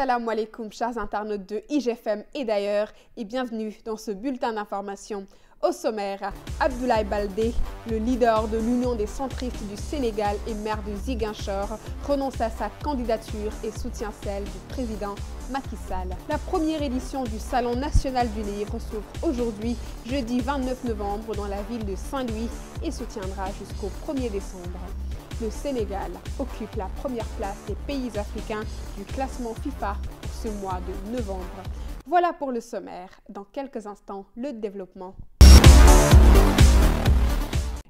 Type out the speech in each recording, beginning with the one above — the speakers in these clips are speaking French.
Assalamu alaikum, chers internautes de IGFM et d'ailleurs, et bienvenue dans ce bulletin d'information. Au sommaire, Abdoulaye Baldé, le leader de l'Union des centristes du Sénégal et maire de Ziguinchor, renonce à sa candidature et soutient celle du président Macky Sall. La première édition du Salon national du livre s'ouvre aujourd'hui, jeudi 29 novembre, dans la ville de Saint-Louis et se tiendra jusqu'au 1er décembre. Le Sénégal occupe la première place des pays africains du classement FIFA pour ce mois de novembre. Voilà pour le sommaire. Dans quelques instants, le développement.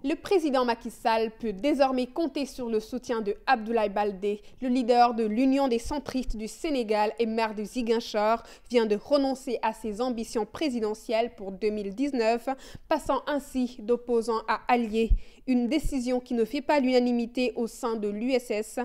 Le président Macky Sall peut désormais compter sur le soutien de Abdoulaye Baldé. Le leader de l'Union des centristes du Sénégal et maire de Ziguinchor vient de renoncer à ses ambitions présidentielles pour 2019, passant ainsi d'opposant à allié. Une décision qui ne fait pas l'unanimité au sein de l'USS,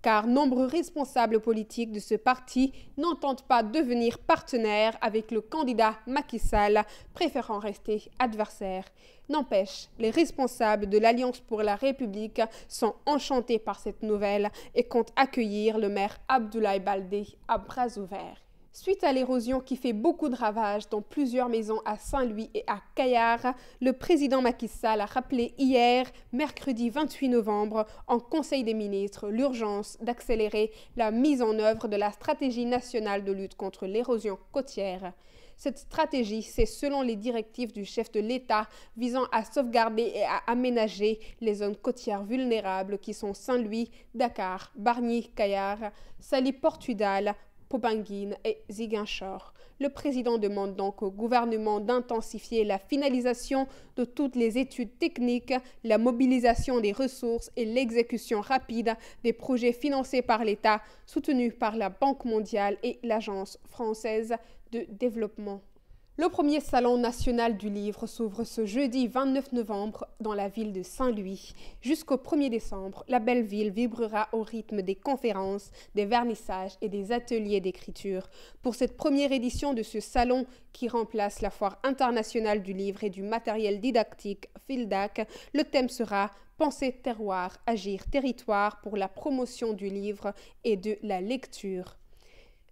car nombreux responsables politiques de ce parti n'entendent pas devenir partenaires avec le candidat Macky Sall, préférant rester adversaires. N'empêche, les responsables de l'Alliance pour la République sont enchantés par cette nouvelle et comptent accueillir le maire Abdoulaye Baldé à bras ouverts. Suite à l'érosion qui fait beaucoup de ravages dans plusieurs maisons à Saint-Louis et à Kayar, le président Macky Sall a rappelé hier, mercredi 28 novembre, en Conseil des ministres, l'urgence d'accélérer la mise en œuvre de la stratégie nationale de lutte contre l'érosion côtière. Cette stratégie, c'est selon les directives du chef de l'État visant à sauvegarder et à aménager les zones côtières vulnérables qui sont Saint-Louis, Dakar, Bargny, Kayar, Saly-Portudal, Popenguine et Ziguinchor. Le président demande donc au gouvernement d'intensifier la finalisation de toutes les études techniques, la mobilisation des ressources et l'exécution rapide des projets financés par l'État, soutenus par la Banque mondiale et l'Agence française de développement. Le premier Salon national du livre s'ouvre ce jeudi 29 novembre dans la ville de Saint-Louis. Jusqu'au 1er décembre, la belle ville vibrera au rythme des conférences, des vernissages et des ateliers d'écriture. Pour cette première édition de ce salon qui remplace la Foire internationale du livre et du matériel didactique FILDAC, le thème sera « Penser terroir, agir territoire pour la promotion du livre et de la lecture ».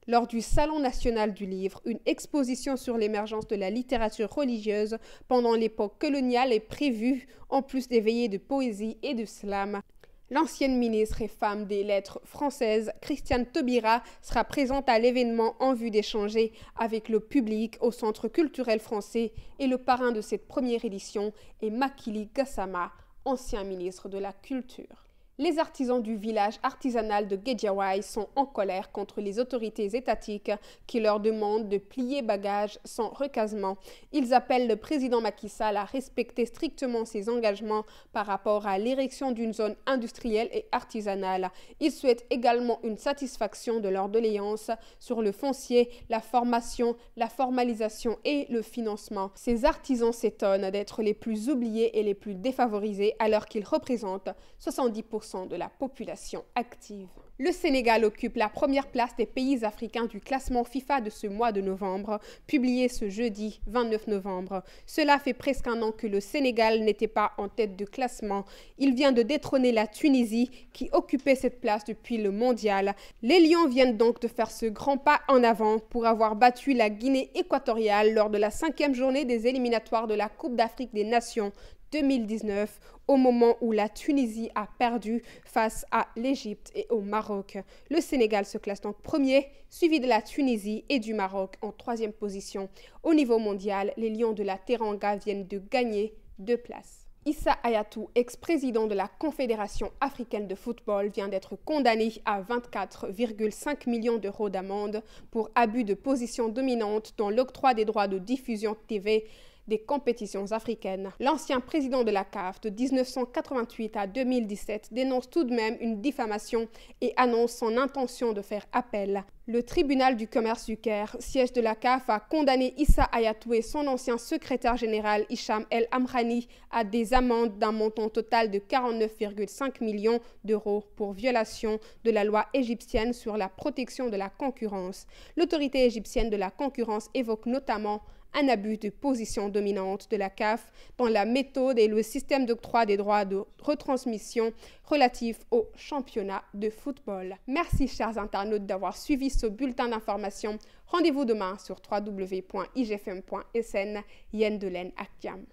Lors du Salon national du livre, une exposition sur l'émergence de la littérature religieuse pendant l'époque coloniale est prévue, en plus des veillées de poésie et de slam. L'ancienne ministre et femme des lettres françaises, Christiane Taubira, sera présente à l'événement en vue d'échanger avec le public au Centre culturel français et le parrain de cette première édition est Makili Gassama, ancien ministre de la Culture. Les artisans du village artisanal de Guédiawaye sont en colère contre les autorités étatiques qui leur demandent de plier bagages sans recasement. Ils appellent le président Macky Sall à respecter strictement ses engagements par rapport à l'érection d'une zone industrielle et artisanale. Ils souhaitent également une satisfaction de leurs doléances sur le foncier, la formation, la formalisation et le financement. Ces artisans s'étonnent d'être les plus oubliés et les plus défavorisés alors qu'ils représentent 70% de la population active. Le Sénégal occupe la première place des pays africains du classement FIFA de ce mois de novembre, publié ce jeudi 29 novembre. Cela fait presque un an que le Sénégal n'était pas en tête de classement. Il vient de détrôner la Tunisie qui occupait cette place depuis le mondial. Les Lions viennent donc de faire ce grand pas en avant pour avoir battu la Guinée équatoriale lors de la 5e journée des éliminatoires de la Coupe d'Afrique des Nations 2019, au moment où la Tunisie a perdu face à l'Égypte et au Maroc. Le Sénégal se classe donc premier, suivi de la Tunisie et du Maroc en 3e position. Au niveau mondial, les Lions de la Teranga viennent de gagner 2 places. Issa Hayatou, ex-président de la Confédération africaine de football, vient d'être condamné à 24,5 millions d'euros d'amende pour abus de position dominante dans l'octroi des droits de diffusion TV des compétitions africaines. L'ancien président de la CAF de 1988 à 2017 dénonce tout de même une diffamation et annonce son intention de faire appel. Le tribunal du commerce du Caire, siège de la CAF, a condamné Issa Hayatou et son ancien secrétaire général Hicham El Amrani à des amendes d'un montant total de 49,5 millions d'euros pour violation de la loi égyptienne sur la protection de la concurrence. L'autorité égyptienne de la concurrence évoque notamment un abus de position dominante de la CAF dans la méthode et le système d'octroi des droits de retransmission relatifs au championnat de football. Merci chers internautes d'avoir suivi ce bulletin d'information. Rendez-vous demain sur www.igfm.sn. Yen de Len Akiam.